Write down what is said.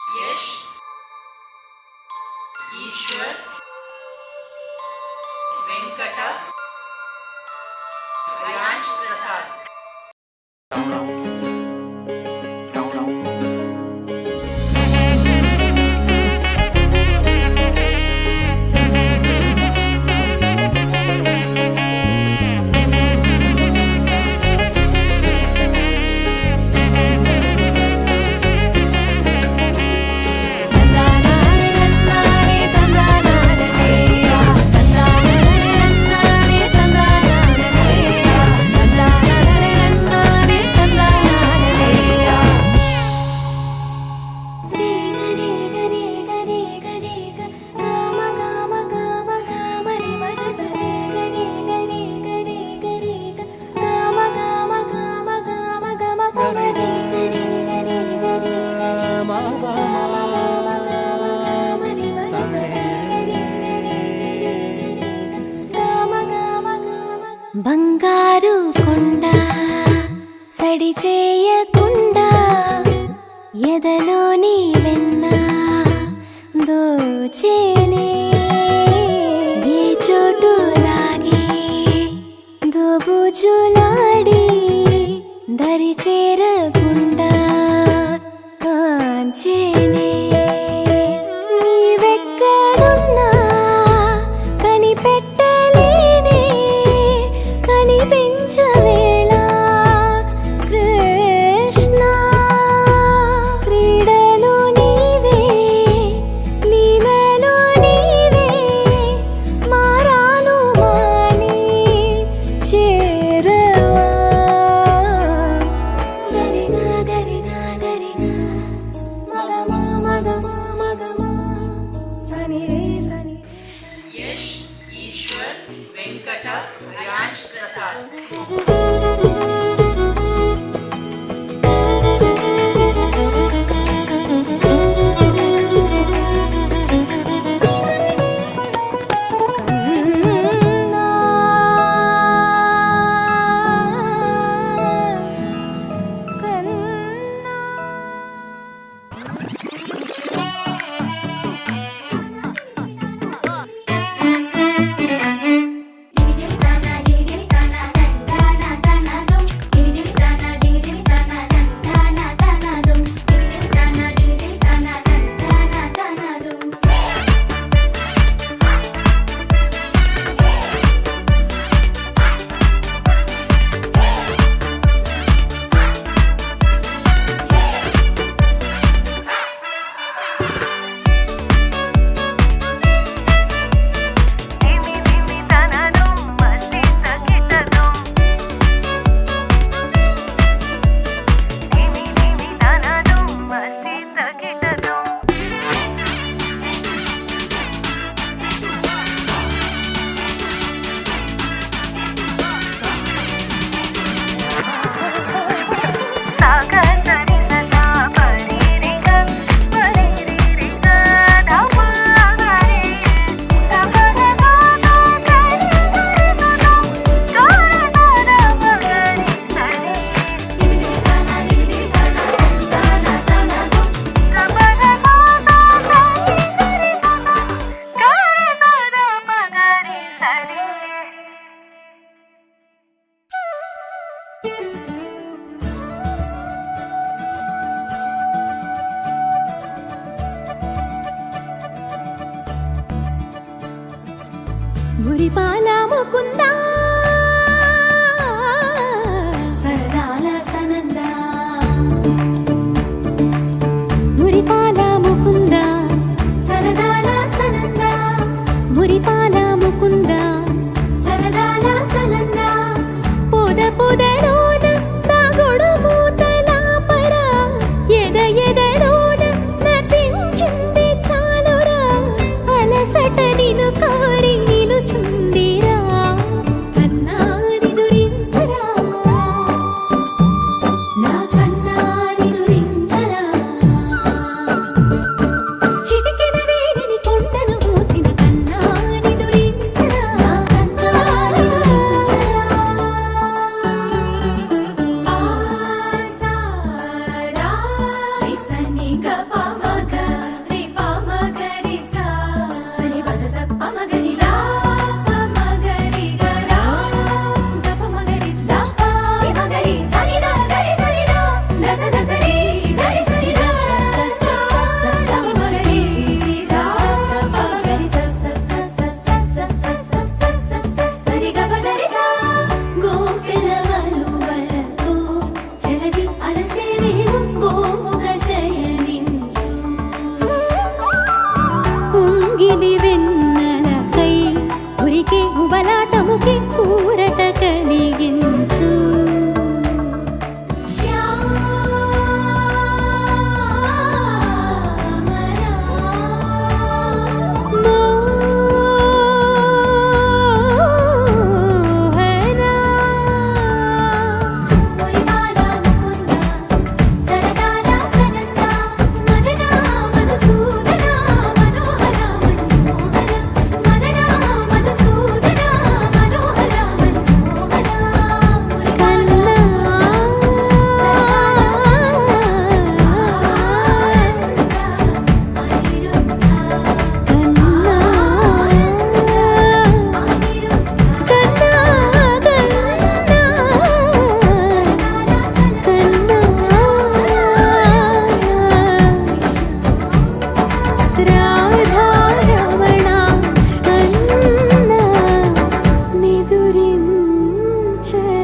यश, ईश्वर, वेंकट, रयांश प्रसाद। బంగారు కొండ సడి చేయకుండా ఎదలోని వెన్న దోచేనే ఏ చోటు లాగే దోబుజులాడి దరి చేరకుండా కాంచేనే నీవెక్కడున్నా కనిపెట్టలేనే కనిపించవేళ కృష్ణ క్రీడలు నీవే లీలలు నీవే మారాను మాని చేరవా గరిగా గరిగా గరిగా మగమా మగమా మగమా సని రే సని यश, ईश्वर, वेंकट, रयांश प्रसाद। మురిపాల ముకుందా సరదాల సనందా మురిపాల ముకుందా సరదాల సనందా మురిపాల ముకుందా సరదాల సనందా పొద పొదలోన దాగుడు మూతల పర ఎద ఎదలోన నటించింది చాలురా అలసట నిన్ను కోరి నిలుచుందిరా चल